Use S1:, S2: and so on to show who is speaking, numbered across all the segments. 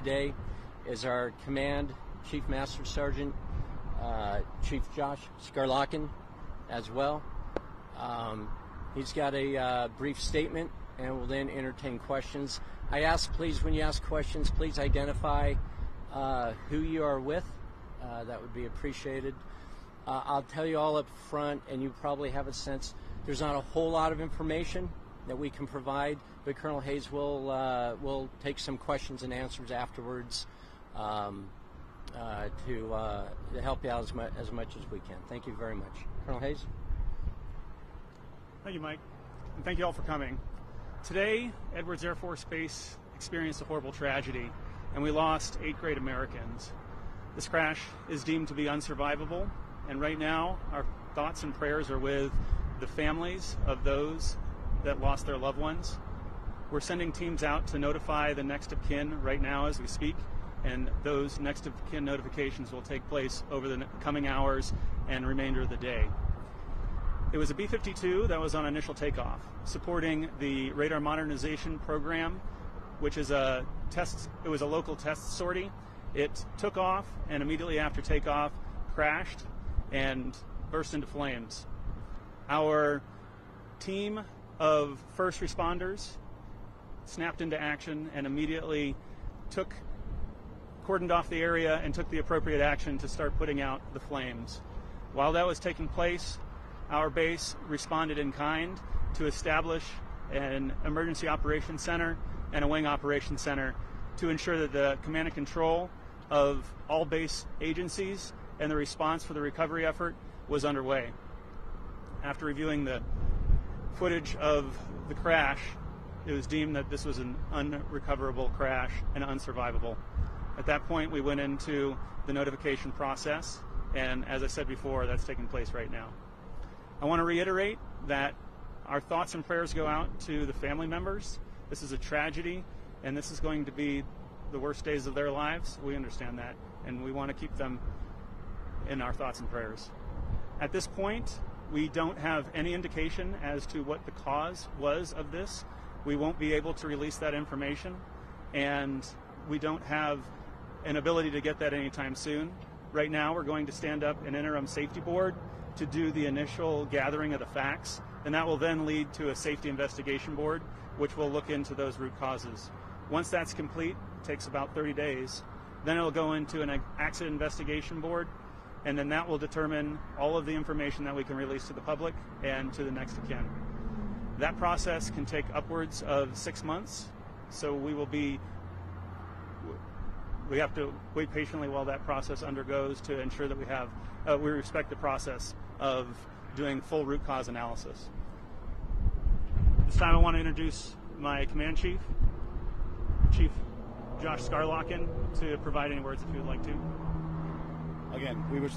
S1: today is our Command Chief Master Sergeant, Chief Josh Skarlokin, as well. He's got a brief statement, and will then entertain questions. I ask, please, when you ask questions, please identify who you are with. That would be appreciated. I'll tell you all up front, and you probably have a sense, there's not a whole lot of information that we can provide, but Colonel Hayes will take some questions and answers afterwards to help you out as much as we can. Thank you very much. Colonel Hayes?
S2: Thank you, Mike, and thank you all for coming. Today, Edwards Air Force Base experienced a horrible tragedy, and we lost 8 great Americans. This crash is deemed to be unsurvivable, and right now our thoughts and prayers are with the families of those that lost their loved ones. We're sending teams out to notify the next of kin right now as we speak, and those next of kin notifications will take place over the coming hours and remainder of the day. It was a B-52 that was on initial takeoff, supporting the radar modernization program, which is it was a local test sortie. It took off, and immediately after takeoff, crashed and burst into flames. Our team of first responders snapped into action and immediately cordoned off the area and took the appropriate action to start putting out the flames. While that was taking place, our base responded in kind to establish an emergency operations center and a wing operations center to ensure that the command and control of all base agencies and the response for the recovery effort was underway. After reviewing the footage of the crash, it was deemed that this was an unrecoverable crash and unsurvivable. At that point, we went into the notification process, and as I said before, that's taking place right now. I want to reiterate that our thoughts and prayers go out to the family members. This is a tragedy, and this is going to be the worst days of their lives. We understand that, and we want to keep them in our thoughts and prayers. At this point, we don't have any indication as to what the cause was of this. We won't be able to release that information, and we don't have an ability to get that anytime soon. Right now, we're going to stand up an interim safety board to do the initial gathering of the facts, and that will then lead to a safety investigation board, which will look into those root causes. Once that's complete, it takes about 30 days. Then it'll go into an accident investigation board, and then that will determine all of the information that we can release to the public and to the next of kin. That process can take upwards of 6 months, so we have to wait patiently while that process undergoes to ensure that we respect the process of doing full root cause analysis. This time I want to introduce my command chief, Chief Josh Skarlokin, to provide any words if you would like to.
S3: Again, we wish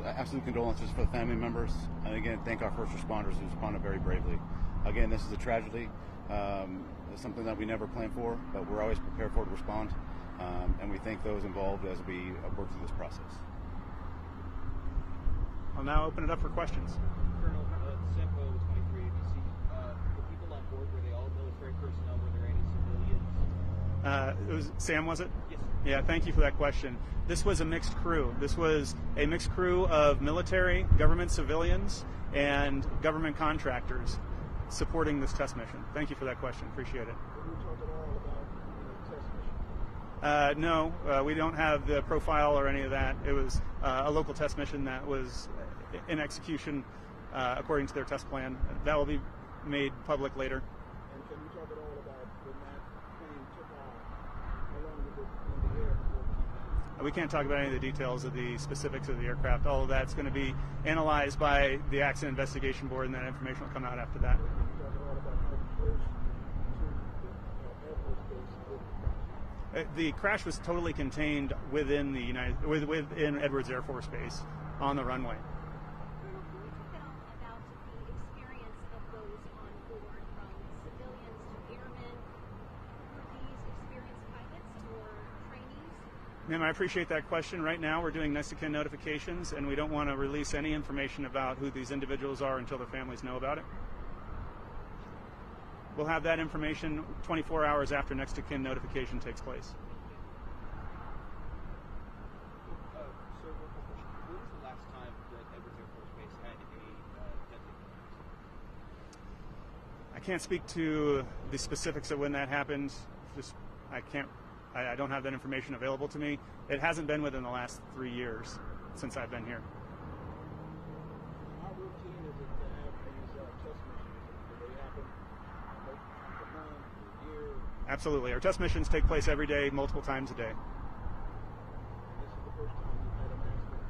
S3: absolute condolences for the family members, and again, thank our first responders who responded very bravely. Again, this is a tragedy. It's something that we never planned for, but we're always prepared for to respond, and we thank those involved as we work through this process.
S2: I'll now open it up for questions.
S4: Colonel, Sampo 23 ABC, the people on board, were they all military personnel? Were there any civilians?
S2: It was Sam, was it?
S4: Yes.
S2: Yeah, thank you for that question. This was a mixed crew. This was a mixed crew of military, government civilians, and government contractors supporting this test mission. Thank you for that question. Appreciate it.
S5: Can you talk at all about the test mission?
S2: No, we don't have the profile or any of that. It was a local test mission that was in execution according to their test plan. That will be made public later.
S5: And can you talk at all about when that plane took off? How long did it in the air before it came down?
S2: We can't talk about any of the details of the specifics of the aircraft. All of that's going to be analyzed by the Accident Investigation Board, and that information will come out after that.
S5: Can you talk at all about how close to the Air Force Base did the crash?
S2: The crash was totally contained within within Edwards Air Force Base on the runway.
S6: Colonel, can you talk about the experience of those on board, from civilians to airmen? Were these experienced pilots or trainees?
S2: Ma'am, I appreciate that question. Right now we're doing next of kin notifications, and we don't want to release any information about who these individuals are until their families know about it. We'll have that information 24 hours after next of kin notification takes place. I can't speak to the specifics of when that happened. I don't have that information available to me. It hasn't been within the last 3 years since I've been here.
S5: How routine is it to have these test missions? Do they happen a month, a year?
S2: Absolutely. Our test missions take place every day, multiple times a day.
S5: This is the first time you've had an accident,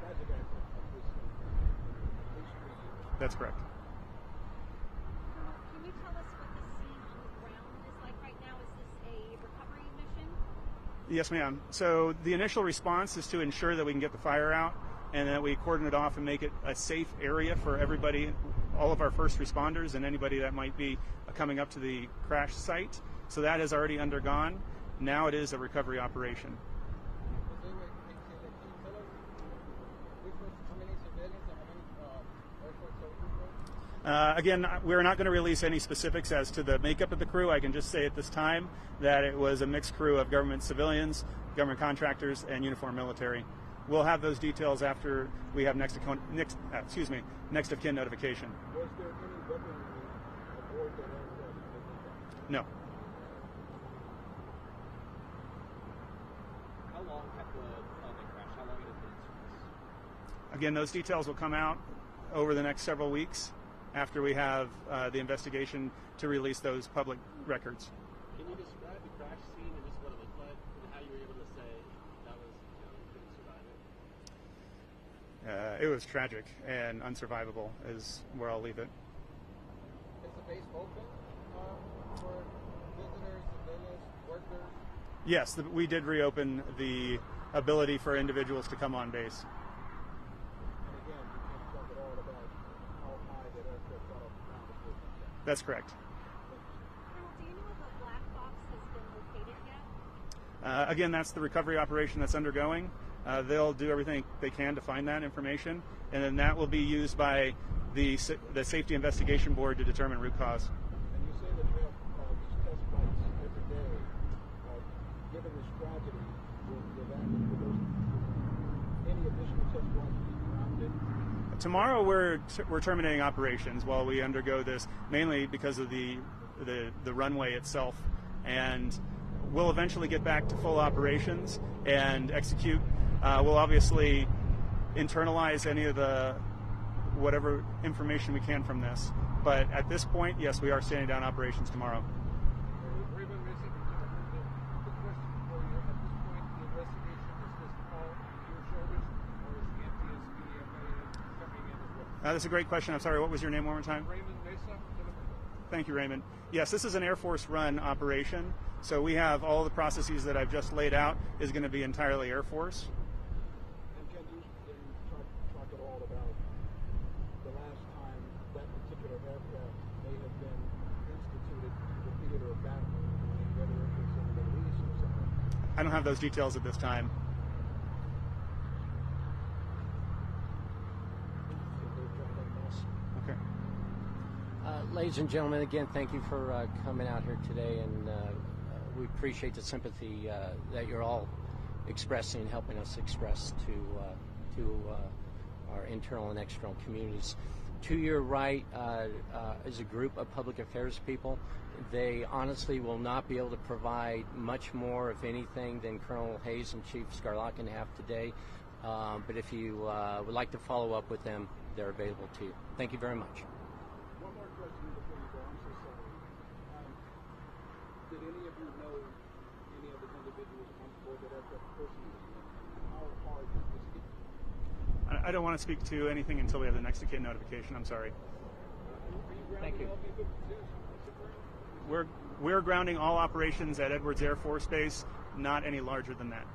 S5: tragic accident like this in at least 3 years.
S2: That's correct.
S6: Can you tell us what the scene on the ground is like right now? Is this a recovery mission?
S2: Yes, ma'am. So the initial response is to ensure that we can get the fire out and that we cordon it off and make it a safe area for everybody, all of our first responders and anybody that might be coming up to the crash site. So that has already undergone. Now it is a recovery operation.
S5: Can you tell us how many civilians and how many Air Force soldiers?
S2: Again, we're not going to release any specifics as to the makeup of the crew. I can just say at this time that it was a mixed crew of government civilians, government contractors, and uniformed military. We'll have those details after we have next of kin notification.
S5: Was there any weaponry aboard that aircraft?
S2: No.
S4: How long had the plane crash? How long had it been in service?
S2: Again, those details will come out over the next several weeks after we have the investigation to release those public records.
S4: Can you describe the crash scene and just what it looked like and how you were able to say that was, you couldn't survive it?
S2: It was tragic and unsurvivable is where I'll leave it.
S5: Is the base open for visitors, civilians, workers?
S2: Yes, we did reopen the ability for individuals to come on base.
S5: And again, you can't talk at all about how high that aircraft got off the ground before contact.
S2: That's correct.
S6: Colonel, do you know if a black box has been located yet?
S2: Again, that's the recovery operation that's undergoing. They'll do everything they can to find that information, and then that will be used by the Safety Investigation Board to determine root cause.
S5: And you say that you have these test flights every day. Given this tragedy, will any additional test flights be grounded?
S2: Tomorrow we're terminating operations while we undergo this, mainly because of the runway itself, and we'll eventually get back to full operations and execute. We'll obviously internalize any of whatever information we can from this, but at this point, yes, we are standing down operations tomorrow.
S5: Raymond, the question for you, at this point, the investigation is just all on your shoulders, or is the NTSB coming in as well?
S2: That's a great question. I'm sorry, what was your name one more time?
S5: Raymond Mesa, Telemundo.
S2: Thank you, Raymond. Yes, this is an Air Force run operation, so we have all the processes that I've just laid out is going to be entirely Air Force.
S5: And can you talk at all about the last time that particular aircraft may have been instituted to the theater of battle, whether it was in the Middle East or somewhere?
S2: I don't have those details at this time. Okay.
S1: Ladies and gentlemen, again, thank you for coming out here today, and we appreciate the sympathy that you're all expressing and helping us express to our internal and external communities. To your right is a group of public affairs people. They honestly will not be able to provide much more, if anything, than Colonel Hayes and Chief Skarlokin have today. But if you would like to follow up with them, they're available to you. Thank you very much.
S5: One more question before you go. I'm so sorry. Did any of you know any of the individuals on board that aircraft personally? How hard did this hit you?
S2: I don't want to speak to anything until we have the next of kin notification. I'm sorry.
S1: Thank you.
S2: We're grounding all operations at Edwards Air Force Base, not any larger than that.